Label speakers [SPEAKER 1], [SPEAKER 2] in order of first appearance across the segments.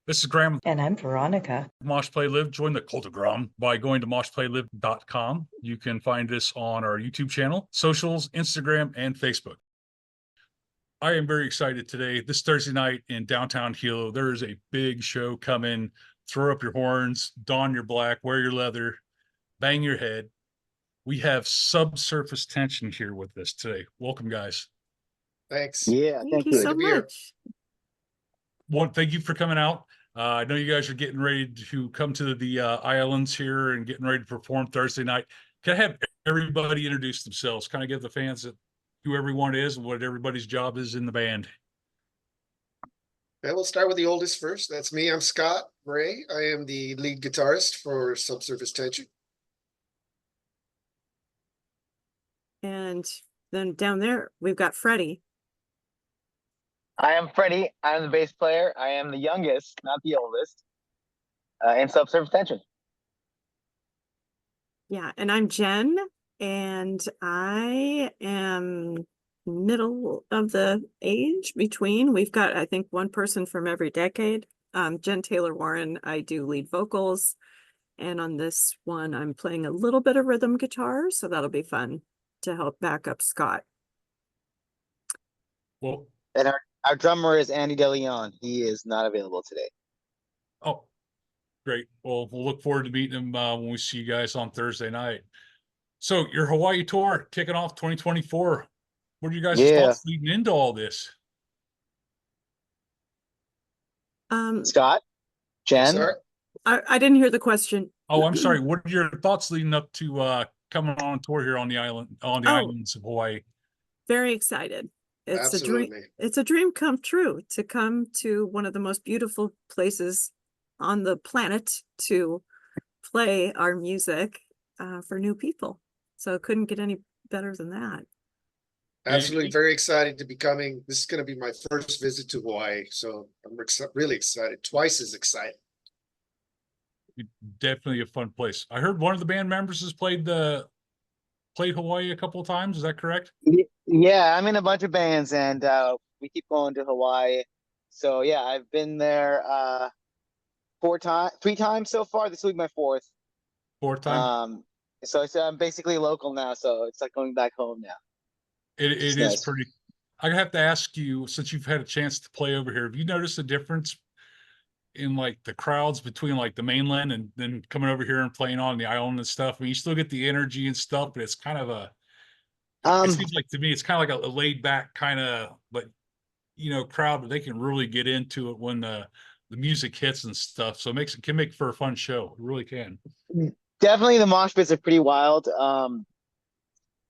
[SPEAKER 1] This is Graham.
[SPEAKER 2] And I'm Veronica.
[SPEAKER 1] MoshPlayLive. Join the cultogram by going to moshplaylive.com. You can find us on our YouTube channel, socials, Instagram, and Facebook. I am very excited today. This Thursday night in downtown Hilo, there is a big show coming. Throw up your horns, don your black, wear your leather, bang your head. We have Subsurface Tension here with us today. Welcome, guys.
[SPEAKER 3] Thanks.
[SPEAKER 4] Yeah,
[SPEAKER 5] Thank
[SPEAKER 4] thank
[SPEAKER 5] you
[SPEAKER 4] you.
[SPEAKER 3] Glad
[SPEAKER 5] so
[SPEAKER 3] to be here.
[SPEAKER 5] much.
[SPEAKER 1] Thank you for coming out. I know you guys are getting ready to come to the islands here and getting ready to perform Thursday night. Can I have everybody introduce themselves? Kind of give the fans who everyone is and what everybody's job is in the band.
[SPEAKER 3] Okay, we'll start with the oldest first. That's me. I'm Scott Ray. I am the lead guitarist for Subsurface Tension.
[SPEAKER 5] And then down there, we've got Freddie.
[SPEAKER 4] I am Freddie. I'm the bass player. I am the youngest, not the oldest, in Subsurface Tension.
[SPEAKER 5] Yeah, and I'm Jen, and I am middle of the age between. We've got, I think, one person from every decade. Jen Taylor Warren, I do lead vocals. And on this one, I'm playing a little bit of rhythm guitar, so that'll be fun to help back up Scott.
[SPEAKER 1] Well,
[SPEAKER 4] And our drummer is Andy DeLeon. He is not available today.
[SPEAKER 1] oh, great. Well, we'll look forward to meeting him when we see you guys on Thursday night. So your Hawaii tour kicking off 2024. What are you guys'
[SPEAKER 4] Yeah.
[SPEAKER 1] thoughts leading into all this?
[SPEAKER 4] Scott, Jen.
[SPEAKER 3] Sorry.
[SPEAKER 5] I didn't hear the question.
[SPEAKER 1] Oh, I'm sorry. What are your thoughts leading up to coming on tour here on the islands of Hawaii?
[SPEAKER 5] Very excited. It's
[SPEAKER 3] Absolutely.
[SPEAKER 5] It's a dream come true to come to one of the most beautiful places on the planet to play our music for new people. So it couldn't get any better than that.
[SPEAKER 3] Absolutely. Very excited to be coming. This is going to be my first visit to Hawaii. So I'm really excited. Twice as excited.
[SPEAKER 1] Definitely a fun place. I heard one of the band members has played Hawaii a couple of times. Is that correct?
[SPEAKER 4] Yeah, I'm in a bunch of bands, and we keep going to Hawaii. So yeah, I've been there three times so far. This will be my fourth.
[SPEAKER 1] Fourth time.
[SPEAKER 4] So I'm basically local now. So it's like going back home now.
[SPEAKER 1] It
[SPEAKER 4] It's
[SPEAKER 1] is
[SPEAKER 4] nice.
[SPEAKER 1] pretty. I have to ask you, since you've had a chance to play over here, have you noticed a difference in like the crowds between like the mainland and then coming over here and playing on the island and stuff? I mean, you still get the energy and stuff, but it's kind of it seems like to me it's kind of like a laid back kind of, but crowd, but they can really get into it when the music hits and stuff. So it can make for a fun show. It really can.
[SPEAKER 4] Definitely the mosh pits are pretty wild.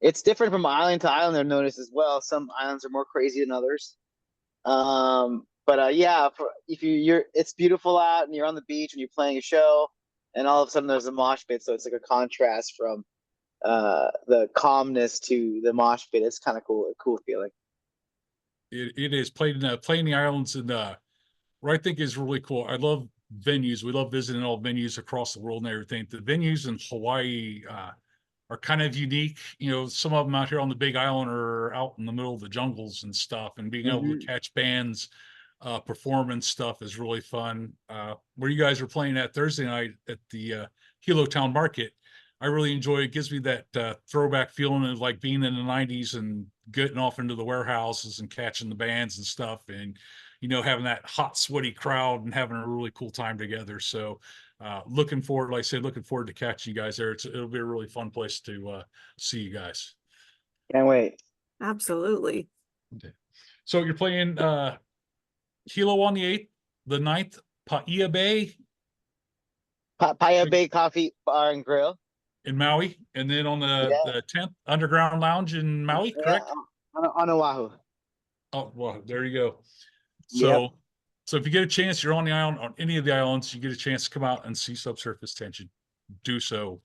[SPEAKER 4] It's different from island to island, I've noticed as well. Some islands are more crazy than others. But yeah, it's beautiful out and you're on the beach and you're playing a show, and all of a sudden there's a mosh pit. So it's like a contrast from the calmness to the mosh pit. It's kind of cool, a cool feeling.
[SPEAKER 1] It is playing the islands, and what I think is really cool. I love venues. We love visiting all venues across the world and everything. The venues in Hawaii are kind of unique. Some of them out here on the Big Island are out in the middle of the jungles and stuff, and being able to catch bands performance stuff is really fun. Where you guys are playing at Thursday night at the Hilo Town Market, I really enjoy it. It gives me that throwback feeling of like being in the 90s and getting off into the warehouses and catching the bands and stuff, and having that hot sweaty crowd and having a really cool time together. So looking forward, like I said, looking forward to catching you guys there. It'll be a really fun place to see you guys.
[SPEAKER 4] Can't wait.
[SPEAKER 5] Absolutely.
[SPEAKER 1] Okay. So you're playing Hilo on the 8th, the 9th, Paia Bay.
[SPEAKER 4] Paia Bay Coffee Bar and Grill
[SPEAKER 1] in Maui, and then on the 10th, Underground Lounge in Maui, correct?
[SPEAKER 4] On Oahu.
[SPEAKER 1] Oh, well, there you go. So if you get a chance, you're on the island, on any of the islands, you get a chance to come out and see Subsurface Tension, do so.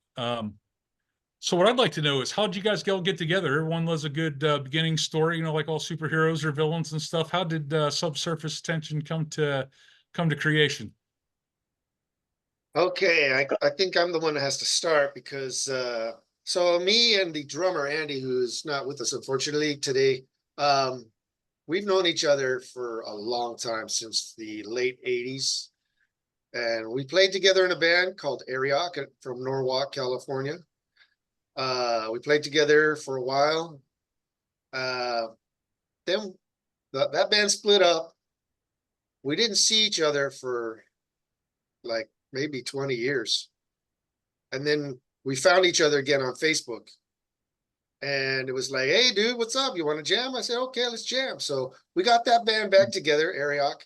[SPEAKER 1] So what I'd like to know is, how did you guys all get together? Everyone loves a good beginning story, like all superheroes or villains and stuff. How did Subsurface Tension come to creation?
[SPEAKER 3] Okay, I think I'm the one that has to start because so me and the drummer Andy, who's not with us unfortunately today, we've known each other for a long time, since the late 80s. And we played together in a band called Ariok from Norwalk, California. We played together for a while. Then that band split up. We didn't see each other for like maybe 20 years. And then we found each other again on Facebook. And it was like, hey, dude, what's up? You want to jam? I said, okay, let's jam. So we got that band back together, Ariok.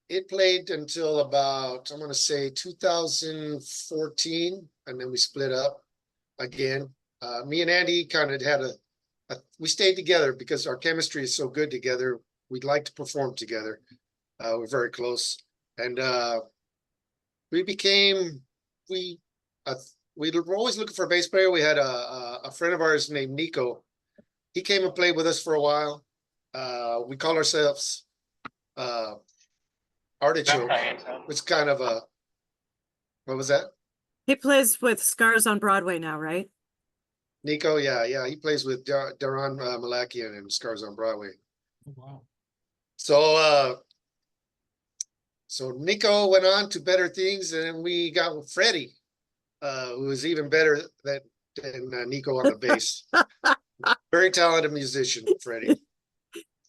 [SPEAKER 3] It played until about, I'm going to say 2014. And then we split up again. Me and Andy kind of had we stayed together because our chemistry is so good together. We'd like to perform together. We're very close. And we were always looking for a bass player. We had a friend of ours named Nico. He came and played with us for a while. We call ourselves Artichoke. It's kind of what was that?
[SPEAKER 5] He plays with Scars on Broadway now, right?
[SPEAKER 3] Nico, yeah. He plays with Daron Malakian and Scars on Broadway.
[SPEAKER 1] Oh, wow.
[SPEAKER 3] So Nico went on to better things, and we got Freddie, who was even better than Nico on the bass. Very talented musician, Freddie.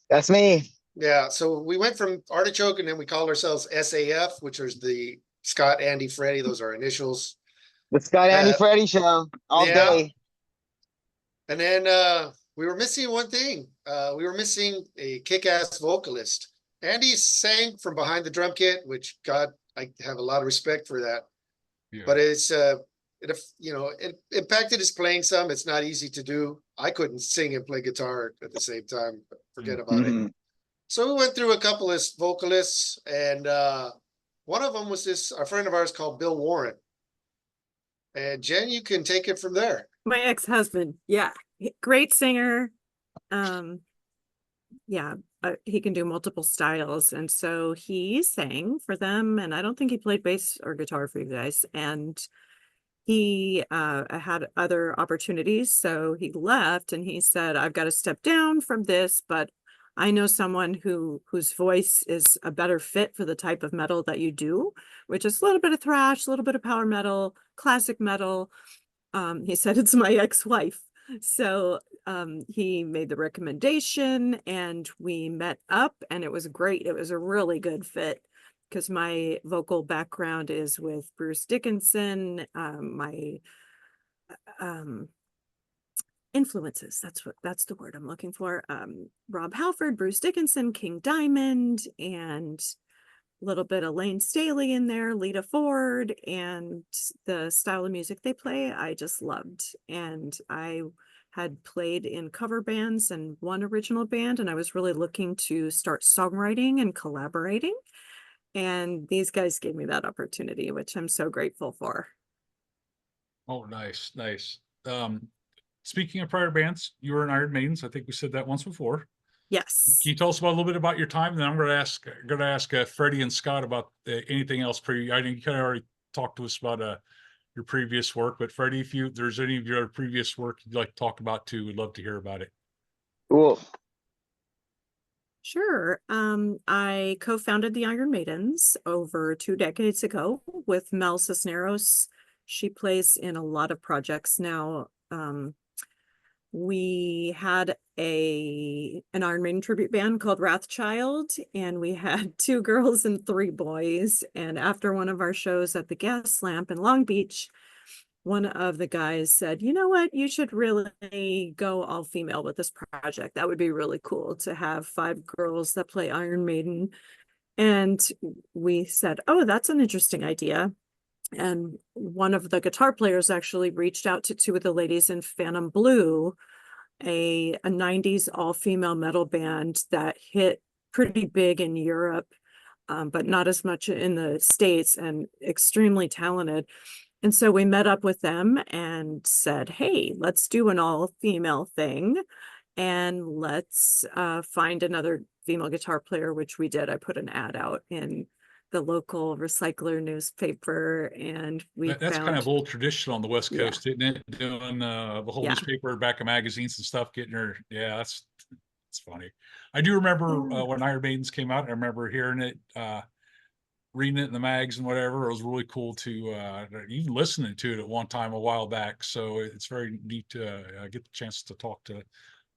[SPEAKER 4] That's me.
[SPEAKER 3] Yeah, so we went from Artichoke, and then we called ourselves SAF, which is the Scott, Andy, Freddie. Those are initials.
[SPEAKER 4] The Scott Andy Freddie show all day.
[SPEAKER 3] And then we were missing one thing. We were missing a kick-ass vocalist. Andy sang from behind the drum kit, which I have a lot of respect for that. Yeah. But it impacted his playing some. It's not easy to do. I couldn't sing and play guitar at the same time. Forget about it. So we went through a couple of vocalists, and one of them was a friend of ours called Bill Warren. And Jen, you can take it from there.
[SPEAKER 5] My ex-husband, yeah, great singer. He can do multiple styles, and so he sang for them. And I don't think he played bass or guitar for you guys. And he had other opportunities, so he left. And he said, "I've got to step down from this, but I know someone whose voice is a better fit for the type of metal that you do, which is a little bit of thrash, a little bit of power metal, classic metal." He said, "It's my ex-wife." So he made the recommendation, and we met up, and it was great. It was a really good fit because my vocal background is with Bruce Dickinson. My influences, that's the word I'm looking for. Rob Halford, Bruce Dickinson, King Diamond, and a little bit of Lane Staley in there, Lita Ford, and the style of music they play, I just loved. And I had played in cover bands and one original band, and I was really looking to start songwriting and collaborating. And these guys gave me that opportunity, which I'm so grateful for.
[SPEAKER 1] Oh, nice. Speaking of prior bands, you were in Iron Maidens. I think we said that once before.
[SPEAKER 5] Yes.
[SPEAKER 1] Can you tell us about a little bit about your time? And then I'm going to ask Freddie and Scott about anything else. I think you kind of already talked to us about your previous work, but Freddie, if there's any of your previous work you'd like to talk about too, we'd love to hear about it.
[SPEAKER 4] Cool.
[SPEAKER 5] Sure. I co-founded the Iron Maidens over 2 decades ago with Mel Cisneros. She plays in a lot of projects now. We had an Iron Maiden tribute band called Wrathchild, and we had 2 girls and 3 boys. And after one of our shows at the Gas Lamp in Long Beach, one of the guys said, "You know what? You should really go all female with this project. That would be really cool to have 5 girls that play Iron Maiden." And we said, "Oh, that's an interesting idea." And one of the guitar players actually reached out to 2 of the ladies in Phantom Blue, a 90s all-female metal band that hit pretty big in Europe, but not as much in the States, and extremely talented. And so we met up with them and said, "Hey, let's do an all-female thing, and let's find another female guitar player," which we did. I put an ad out in the local recycler newspaper, and
[SPEAKER 1] that's kind of old tradition on the West Coast, isn't it? Doing the whole newspaper, back of magazines and stuff, getting her. Yeah, that's funny. I do remember when Iron Maidens came out. I remember hearing it. reading it in the mags and whatever. It was really cool to even listening to it at one time a while back. So it's very neat to get the chance to talk to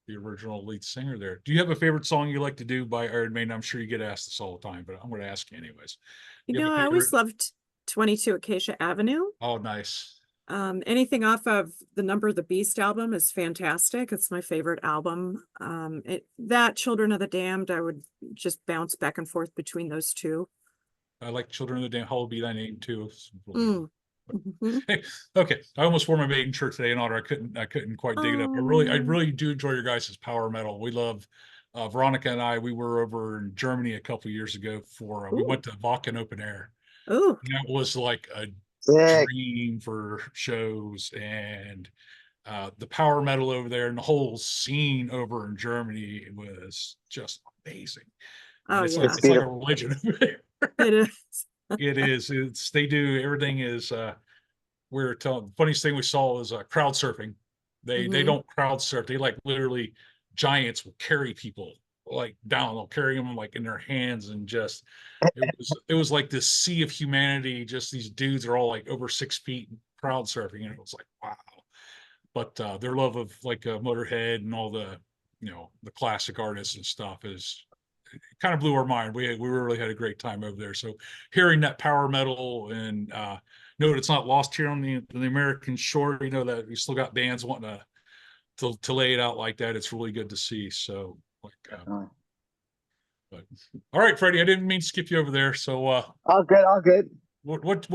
[SPEAKER 1] the original lead singer there. Do you have a favorite song you like to do by Iron Maiden? I'm sure you get asked this all the time, but I'm going to ask you anyways.
[SPEAKER 5] You
[SPEAKER 1] You have
[SPEAKER 5] know,
[SPEAKER 1] a
[SPEAKER 5] I always
[SPEAKER 1] favorite?
[SPEAKER 5] loved 22 Acacia Avenue.
[SPEAKER 1] Oh, nice.
[SPEAKER 5] Anything off of the Number of the Beast album is fantastic. It's my favorite album. That Children of the Damned, I would just bounce back and forth between those two.
[SPEAKER 1] I like Children of the Damned. Hallowed Be Thy Name too.
[SPEAKER 5] Mm. Mhm.
[SPEAKER 1] Hey, okay. I almost wore my Maiden shirt today in honor. I couldn't quite dig it up. I
[SPEAKER 5] Oh.
[SPEAKER 1] really do enjoy your guys' power metal. We love Veronica and I. We were over in Germany a couple of years ago for we
[SPEAKER 5] Ooh.
[SPEAKER 1] went to Wacken Open Air.
[SPEAKER 5] Oh,
[SPEAKER 1] And that was like a
[SPEAKER 4] Sick.
[SPEAKER 1] dream for shows, and the power metal over there and the whole scene over in Germany was just amazing. And
[SPEAKER 5] oh
[SPEAKER 1] it's
[SPEAKER 5] yeah,
[SPEAKER 1] like
[SPEAKER 4] It's
[SPEAKER 1] it's like a
[SPEAKER 4] beautiful.
[SPEAKER 1] religion over there.
[SPEAKER 5] it is.
[SPEAKER 1] It is. It's they do everything is we're telling the funniest thing we saw was crowd surfing. They
[SPEAKER 5] Mhm.
[SPEAKER 1] don't crowd surf. They like literally giants will carry people like down. They'll carry them like in their hands and just it was like this sea of humanity. Just these dudes are all like over 6 feet crowd surfing, and it was like wow. But their love of like Motorhead and all the the classic artists and stuff is it kind of blew our mind. We really had a great time over there. So hearing that power metal and know that it's not lost here on the American shore. You know that we still got bands wanting to lay it out like that. It's really good to see. So like, but all right, Freddie, I didn't mean to skip you over there. So
[SPEAKER 4] All good, all good.
[SPEAKER 1] what
[SPEAKER 4] What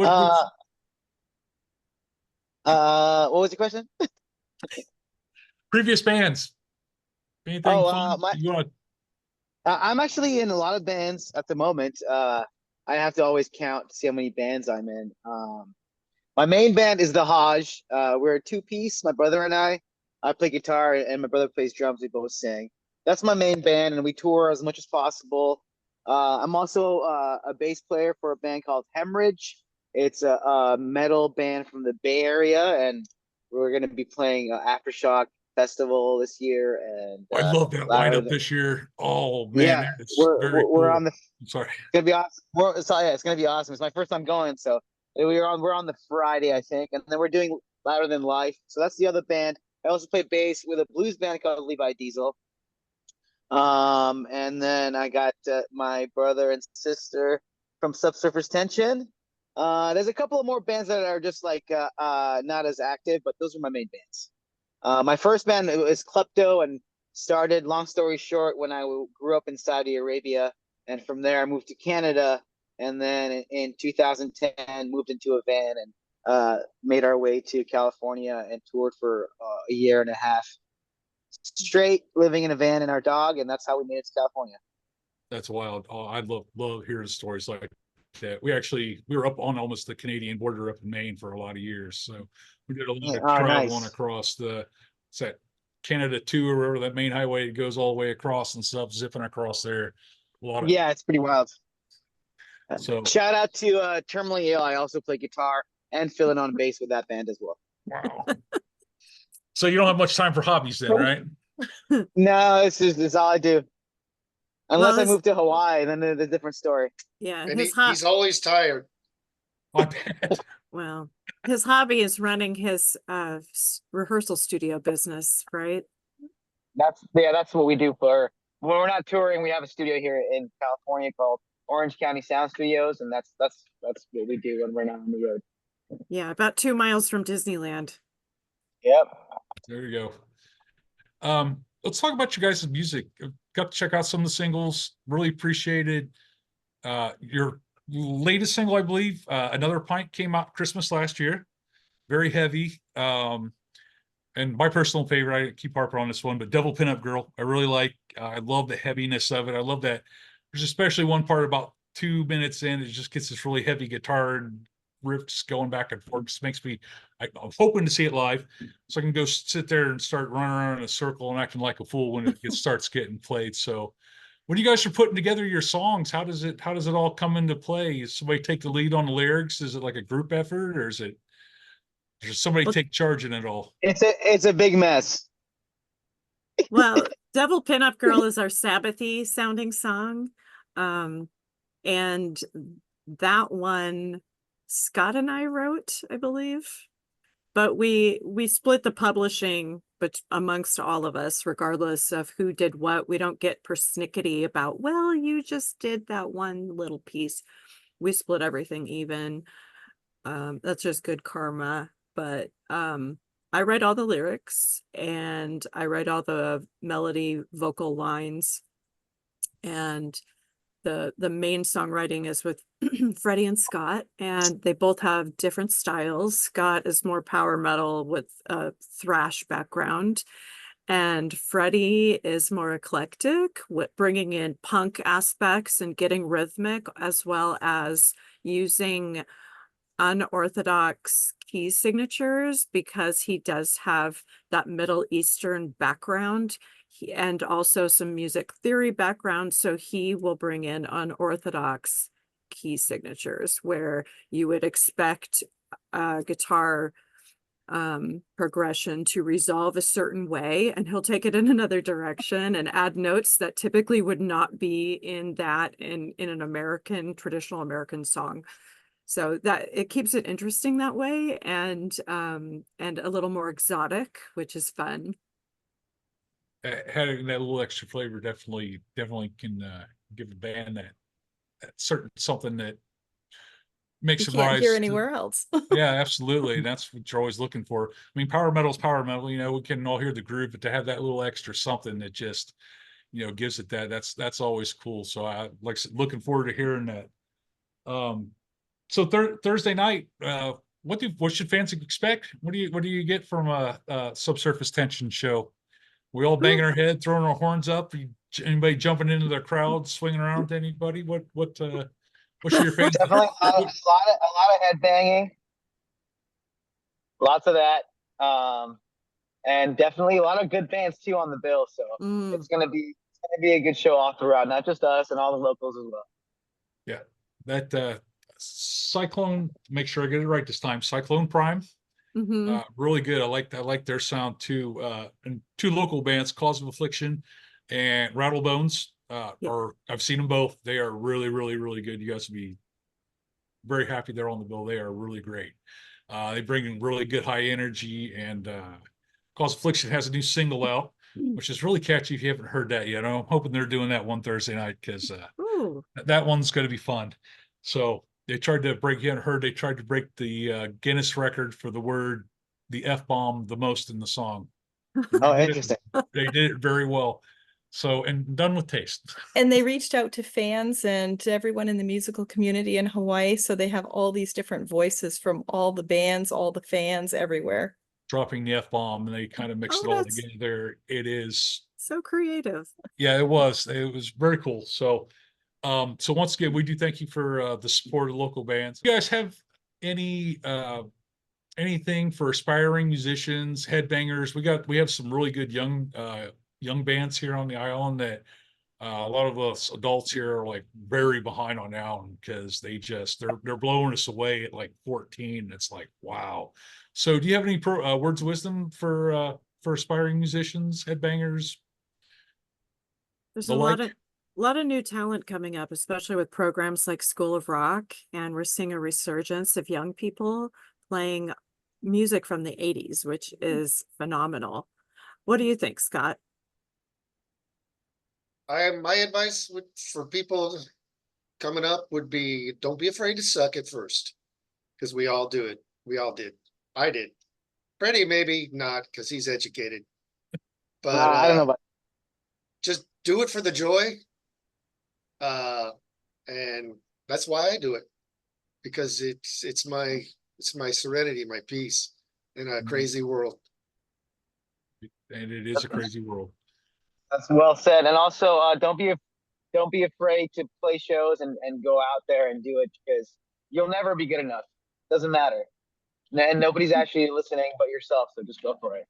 [SPEAKER 4] was the question?
[SPEAKER 1] previous bands? Anything
[SPEAKER 4] Oh,
[SPEAKER 1] fun you want?
[SPEAKER 4] I'm actually in a lot of bands at the moment. I have to always count to see how many bands I'm in. My main band is the Hajj. We're a two-piece, my brother and I. I play guitar and my brother plays drums. We both sing. That's my main band, and we tour as much as possible. I'm also a bass player for a band called Hemorrhage. It's a metal band from the Bay Area, and we're going to be playing Aftershock Festival this year. And
[SPEAKER 1] I love that
[SPEAKER 4] louder
[SPEAKER 1] lineup
[SPEAKER 4] than,
[SPEAKER 1] this year. Oh man,
[SPEAKER 4] yeah,
[SPEAKER 1] that is
[SPEAKER 4] we're
[SPEAKER 1] very
[SPEAKER 4] we're
[SPEAKER 1] cool.
[SPEAKER 4] on the.
[SPEAKER 1] I'm sorry.
[SPEAKER 4] It's gonna be awesome. Yeah, it's gonna be awesome. It's my first time going, so we're on the Friday, I think, and then we're doing Louder Than Life. So that's the other band. I also play bass with a blues band called Levi Diesel. And then I got my brother and sister from Subsurface Tension. There's a couple of more bands that are just like not as active, but those are my main bands. My first band was Klepto and started, long story short, when I grew up in Saudi Arabia. And from there, I moved to Canada. And then in 2010, moved into a van and made our way to California and toured for a year and a half straight, living in a van and our dog. And that's how we made it to California.
[SPEAKER 1] That's wild. Oh, I love hearing stories like that. We were up on almost the Canadian border up in Maine for a lot of years. So we did a lot of
[SPEAKER 4] Oh,
[SPEAKER 1] traveling
[SPEAKER 4] nice.
[SPEAKER 1] across it's that Canada 2 or wherever that main highway goes all the way across and stuff, zipping across there. A lot of
[SPEAKER 4] Yeah, it's pretty wild.
[SPEAKER 1] so
[SPEAKER 4] Shout out to Terminally Ill. I also play guitar and fill in on bass with that band as well.
[SPEAKER 1] wow. So you don't have much time for hobbies then, right?
[SPEAKER 4] No, it's all I do. Unless
[SPEAKER 5] Well,
[SPEAKER 4] I move to Hawaii, then it's a different story.
[SPEAKER 5] yeah,
[SPEAKER 3] And he's always tired.
[SPEAKER 1] I bet.
[SPEAKER 5] well, his hobby is running his rehearsal studio business, right?
[SPEAKER 4] That's what we do for when we're not touring. We have a studio here in California called Orange County Sound Studios, and that's what we do when we're not on the road.
[SPEAKER 5] Yeah, about 2 miles from Disneyland.
[SPEAKER 4] Yep.
[SPEAKER 1] There you go. Let's talk about you guys' music. I've got to check out some of the singles. Really appreciated your latest single, I believe. Another Pint came out Christmas last year. Very heavy. And my personal favorite, I keep harping on this one, but Devil Pinup Girl, I really like. I love the heaviness of it. I love that. There's especially one part about 2 minutes in, it just gets this really heavy guitar and riffs going back and forth. Just makes me, I'm hoping to see it live so I can go sit there and start running around in a circle and acting like a fool when it starts getting played. So when you guys are putting together your songs, how does it all come into play? Does somebody take the lead on the lyrics? Is it like a group effort, or does somebody take charge in it all?
[SPEAKER 4] It's a big mess.
[SPEAKER 5] Well, Devil Pinup Girl is our Sabbathy sounding song. And that one Scott and I wrote, I believe. But we split the publishing, but amongst all of us, regardless of who did what. We don't get persnickety about, well, you just did that one little piece. We split everything even. That's just good karma. But I write all the lyrics and I write all the melody vocal lines. And the main songwriting is with Freddie and Scott, and they both have different styles. Scott is more power metal with a thrash background, and Freddie is more eclectic, with bringing in punk aspects and getting rhythmic, as well as using unorthodox key signatures because he does have that Middle Eastern background and also some music theory background. So he will bring in unorthodox key signatures where you would expect a guitar progression to resolve a certain way, and he'll take it in another direction and add notes that typically would not be in an American, traditional American song. So that it keeps it interesting that way, and a little more exotic, which is fun.
[SPEAKER 1] Having that little extra flavor definitely can give a band that certain something that makes
[SPEAKER 2] You
[SPEAKER 1] them
[SPEAKER 2] can't
[SPEAKER 1] rise.
[SPEAKER 2] hear anywhere else.
[SPEAKER 1] Yeah, absolutely. That's what you're always looking for. I mean, power metal is power metal. You know, we can all hear the groove, but to have that little extra something that just, you know, gives it that's always cool. So I looking forward to hearing that. So Thursday night, what should fans expect? What do you get from a Subsurface Tension show? We all banging our head, throwing our horns up. Anybody jumping into the crowd, swinging around to anybody? What should your fans?
[SPEAKER 4] Definitely a lot of head banging, lots of that, and definitely a lot of good bands too on the bill. So it's gonna be a good show all throughout, not just us and all the locals as well.
[SPEAKER 1] Yeah, that Cyclone. Make sure I get it right this time. Cyclone Prime. Really good. I like their sound too. And two local bands, Cause of Affliction and Rattlebones. I've seen them both. They are really, really, really good. You guys will be very happy they're on the bill. They are really great. They bring in really good high energy, and Cause of Affliction has a new single out, which is really catchy if you haven't heard that yet. I'm hoping they're doing that one Thursday night because that one's going to be fun. So they tried to break the Guinness record for the F-bomb the most in the song.
[SPEAKER 4] Oh, interesting.
[SPEAKER 1] They did it very well. So, and done with taste.
[SPEAKER 2] And they reached out to fans and to everyone in the musical community in Hawaii. So they have all these different voices from all the bands, all the fans everywhere.
[SPEAKER 1] Dropping the F-bomb, and they kind of mixed it all together. It is
[SPEAKER 5] so creative.
[SPEAKER 1] Yeah, it was very cool. So once again, we do thank you for the support of local bands. You guys have anything for aspiring musicians, headbangers? We have some really good young bands here on the island that a lot of us adults here are like very behind on now because they're blowing us away at like 14. It's like, wow. So do you have any words of wisdom for aspiring musicians, headbangers?
[SPEAKER 5] There's a lot of new talent coming up, especially with programs like School of Rock, and we're seeing a resurgence of young people playing music from the 80s, which is phenomenal. What do you think, Scott?
[SPEAKER 3] My advice for people coming up would be, don't be afraid to suck at first, because we all do it. We all did. I did. Freddie maybe not, because he's educated. But
[SPEAKER 4] I don't know about.
[SPEAKER 3] Just do it for the joy. And that's why I do it, because it's my serenity, my peace in a crazy world.
[SPEAKER 1] And it is a crazy world.
[SPEAKER 4] That's well said. And also, don't be afraid to play shows and go out there and do it, because you'll never be good enough. Doesn't matter. And nobody's actually listening but yourself. So just go for it.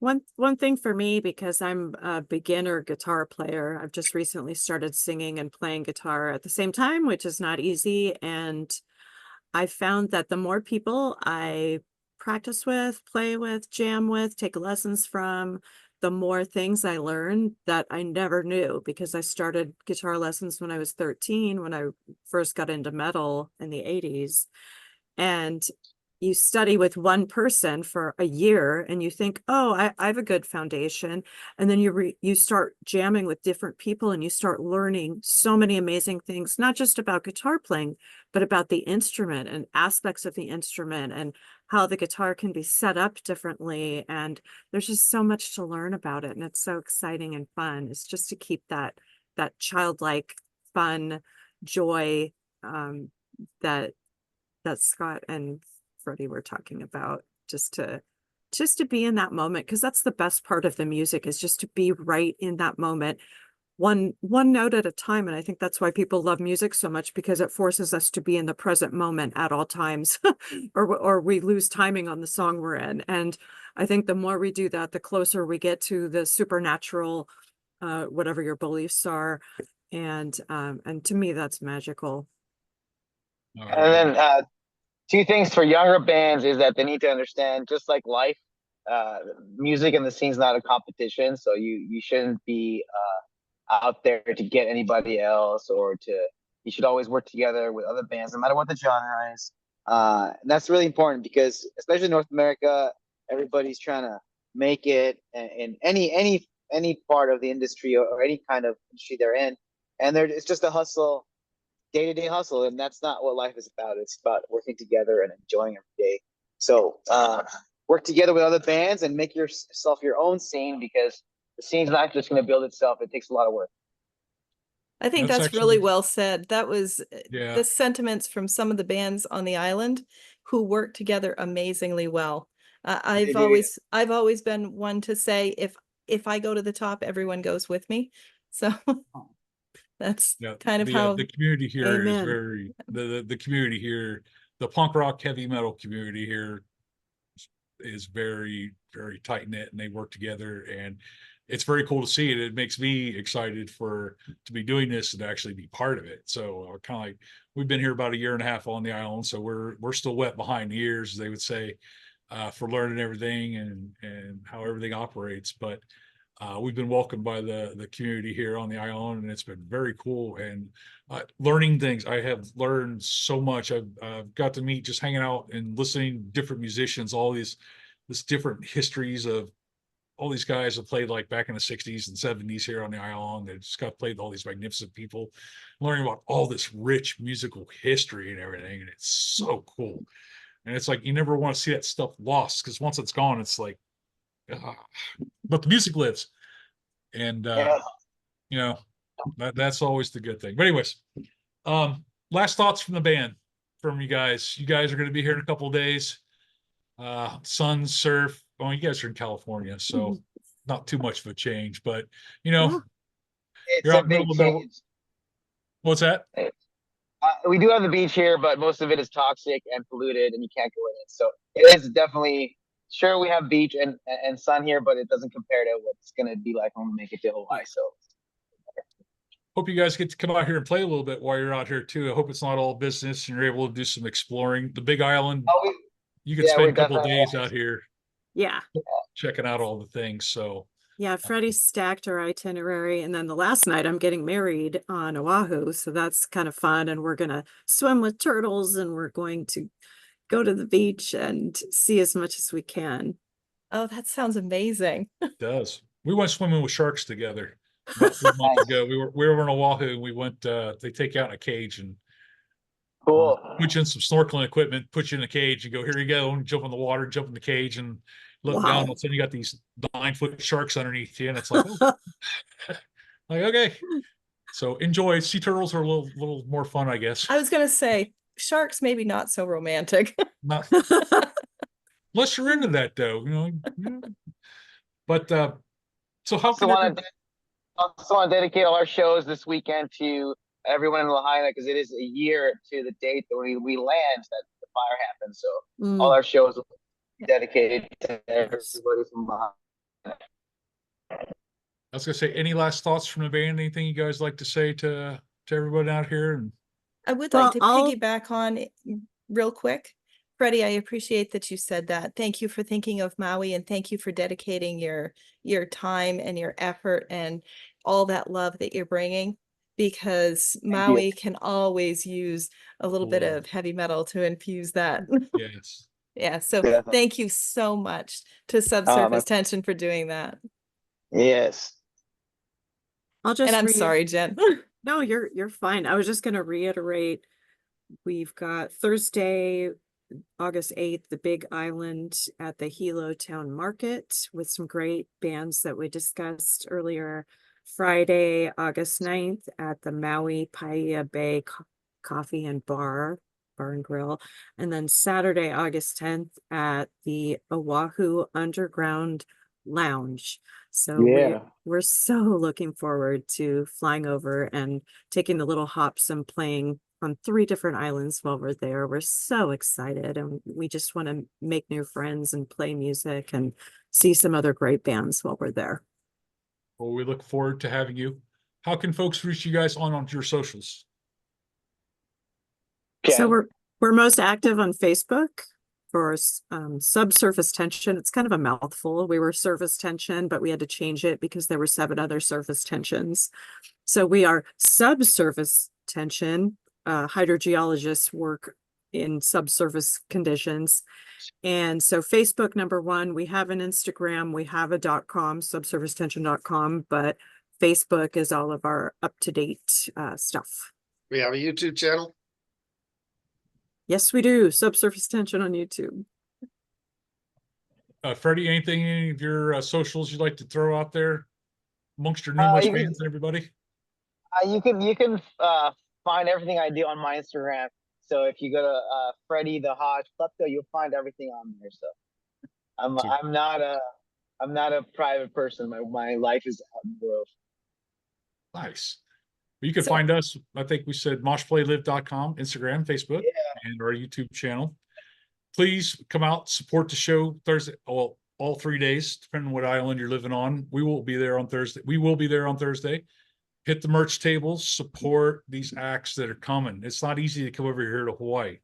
[SPEAKER 5] One thing for me, because I'm a beginner guitar player, I've just recently started singing and playing guitar at the same time, which is not easy. And I found that the more people I practice with, play with, jam with, take lessons from, the more things I learned that I never knew, because I started guitar lessons when I was 13, when I first got into metal in the 80s. And you study with one person for a year and you think, oh, I have a good foundation. And then you start jamming with different people and you start learning so many amazing things, not just about guitar playing, but about the instrument and aspects of the instrument and how the guitar can be set up differently. And there's just so much to learn about it. And it's so exciting and fun. It's just to keep that childlike fun joy that Scott and Freddie were talking about, just to be in that moment, because that's the best part of the music, is just to be right in that moment, one note at a time. And I think that's why people love music so much, because it forces us to be in the present moment at all times, or we lose timing on the song we're in. And I think the more we do that, the closer we get to the supernatural, whatever your beliefs are. And to me, that's magical.
[SPEAKER 4] And then two things for younger bands is that they need to understand, just like life, music and the scene's not a competition. So you shouldn't be out there to get anybody else, you should always work together with other bands, no matter what the genre is. And that's really important, because especially in North America, everybody's trying to make it in any part of the industry, or any kind of industry they're in. And it's just a hustle, day-to-day hustle, and that's not what life is about. It's about working together and enjoying every day. So work together with other bands and make yourself your own scene, because the scene's not just going to build itself. It takes a lot of work.
[SPEAKER 2] I think
[SPEAKER 1] That's
[SPEAKER 2] that's
[SPEAKER 1] actually-
[SPEAKER 2] really well said. That was
[SPEAKER 1] Yeah.
[SPEAKER 2] the sentiments from some of the bands on the island who work together amazingly well. I've
[SPEAKER 4] do,
[SPEAKER 2] always been one to say, if I go to the top, everyone goes with me. So that's kind of how
[SPEAKER 1] the community here is
[SPEAKER 5] Amen.
[SPEAKER 1] very, the community here, the punk rock heavy metal community here is very, very tight knit, and they work together, and it's very cool to see it. It makes me excited to be doing this and to actually be part of it. So kind of like, we've been here about a year and a half on the island, so we're still wet behind the ears, as they would say, for learning everything and how everything operates. But we've been welcomed by the community here on the island, and it's been very cool, and learning things. I have learned so much. I've got to meet, just hanging out and listening to different musicians, all this different histories of all these guys that played like back in the 60s and 70s here on the island. They just got played with all these magnificent people, learning about all this rich musical history and everything. And it's so cool. And it's like, you never want to see that stuff lost, because once it's gone, it's like, but the music lives. And, you know, that's always the good thing. But anyways, last thoughts from the band, from you guys. You guys are going to be here in a couple of days. Sun, surf. Well, you guys are in California, so not too much of a change, but you know,
[SPEAKER 4] It's
[SPEAKER 1] you're
[SPEAKER 4] a
[SPEAKER 1] out in the
[SPEAKER 4] big
[SPEAKER 1] middle of nowhere.
[SPEAKER 4] change.
[SPEAKER 1] What's that?
[SPEAKER 4] We do have the beach here, but most of it is toxic and polluted, and you can't go in it. So it is definitely, sure, we have beach and sun here, but it doesn't compare to what it's going to be like when we make it to Hawaii. So
[SPEAKER 1] Hope you guys get to come out here and play a little bit while you're out here too. I hope it's not all business and you're able to do some exploring. The Big Island, you can spend a couple of days out here.
[SPEAKER 5] Yeah.
[SPEAKER 1] Checking out all the things. So
[SPEAKER 5] Yeah, Freddie stacked our itinerary, and then the last night I'm getting married on Oahu, so that's kind of fun. And we're gonna swim with turtles, and we're going to go to the beach and see as much as we can.
[SPEAKER 2] Oh, that sounds amazing.
[SPEAKER 1] it does. We went swimming with sharks together about 3 months ago. We were over in Oahu, and we went, they take you out in a cage and
[SPEAKER 4] cool.
[SPEAKER 1] put you in some snorkeling equipment, put you in a cage and go, here you go, and jump in the water, jump in the cage and look down. All of a sudden you got these 9-foot sharks underneath you, and it's like, oh. Like, okay. So enjoy. Sea turtles are a little more fun, I guess.
[SPEAKER 2] I was gonna say, sharks maybe not so romantic.
[SPEAKER 1] Not unless you're into that, though, you know. Yeah. But so how can
[SPEAKER 4] Also want to dedicate all our shows this weekend to everyone in Lahaina, because it is a year to the date that we land that the fire happened. So all our shows will be dedicated to everybody from Lahaina.
[SPEAKER 1] I was gonna say, any last thoughts from the band? Anything you guys like to say to everybody out here? And
[SPEAKER 2] I would
[SPEAKER 5] Well,
[SPEAKER 2] like to piggyback on real quick. Freddie, I appreciate that you said that. Thank you for thinking of Maui, and thank you for dedicating your time and your effort and all that love that you're bringing, because Maui can always use a little bit
[SPEAKER 1] Love.
[SPEAKER 2] of heavy metal to infuse that.
[SPEAKER 1] Yes.
[SPEAKER 2] Yeah, so
[SPEAKER 4] Definitely.
[SPEAKER 2] thank you so much to
[SPEAKER 4] my-
[SPEAKER 2] Subsurface Tension for doing that.
[SPEAKER 4] Yes.
[SPEAKER 5] I'll just
[SPEAKER 2] And I'm
[SPEAKER 5] read.
[SPEAKER 2] sorry, Jen.
[SPEAKER 5] No, you're fine. I was just gonna reiterate, we've got Thursday, August 8th, the Big Island at the Hilo Town Market with some great bands that we discussed earlier. Friday, August 9th at the Maui Paia Bay Coffee and Bar and Grill. And then Saturday, August 10th at the Oahu Underground Lounge. So
[SPEAKER 4] Yeah.
[SPEAKER 5] we're so looking forward to flying over and taking the little hops and playing on 3 different islands while we're there. We're so excited, and we just want to make new friends and play music and see some other great bands while we're there.
[SPEAKER 1] Well, we look forward to having you. How can folks reach you guys on your socials?
[SPEAKER 5] So
[SPEAKER 4] Okay.
[SPEAKER 5] we're most active on Facebook for Subsurface Tension. It's kind of a mouthful. We were Surface Tension, but we had to change it because there were 7 other surface tensions. So we are Subsurface Tension. Hydrogeologists work in subsurface conditions. And so Facebook, number 1, we have an Instagram, we have a .com, subsurfacetension.com, but Facebook is all of our up-to-date stuff.
[SPEAKER 3] We have a YouTube channel.
[SPEAKER 5] Yes, we do. Subsurface Tension on YouTube.
[SPEAKER 1] Freddie, anything, any of your socials you'd like to throw out there amongst your numerous
[SPEAKER 4] you can-
[SPEAKER 1] fans and everybody?
[SPEAKER 4] You can find everything I do on my Instagram. So if you go to Freddie the Hodge Klepto, you'll find everything on there. So I'm not a private person. My life is out in the world.
[SPEAKER 1] Nice. Well, you can
[SPEAKER 2] So-
[SPEAKER 1] find us, I think we said moshplaylive.com, Instagram, Facebook,
[SPEAKER 4] Yeah.
[SPEAKER 1] and our YouTube channel. Please come out, support the show Thursday, well, all 3 days, depending on what island you're living on. We will be there on Thursday. We will be there on Thursday. Hit the merch tables, support these acts that are coming. It's not easy to come over here to Hawaii.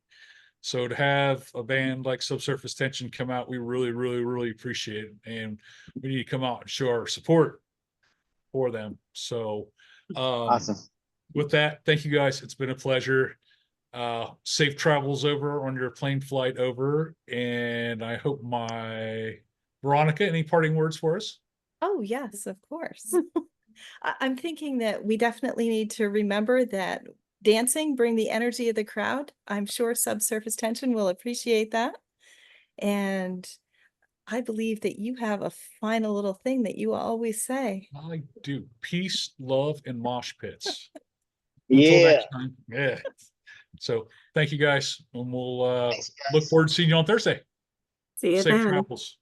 [SPEAKER 1] So to have a band like Subsurface Tension come out, we really, really, really appreciate it. And we need to come out and show our support for them. So
[SPEAKER 4] Awesome.
[SPEAKER 1] with that, thank you guys. It's been a pleasure. Safe travels over on your plane flight over. And I hope Veronica, any parting words for us?
[SPEAKER 2] Oh, yes, of course. I'm thinking that we definitely need to remember that dancing bring the energy of the crowd. I'm sure Subsurface Tension will appreciate that. And I believe that you have a final little thing that you always say.
[SPEAKER 1] I do. Peace, love, and mosh pits. Until
[SPEAKER 4] Yeah.
[SPEAKER 1] next time. Yeah. So thank you guys. And we'll
[SPEAKER 4] Thanks, guys.
[SPEAKER 1] look forward to seeing you on Thursday.
[SPEAKER 5] See you
[SPEAKER 1] Safe
[SPEAKER 5] then.
[SPEAKER 1] travels.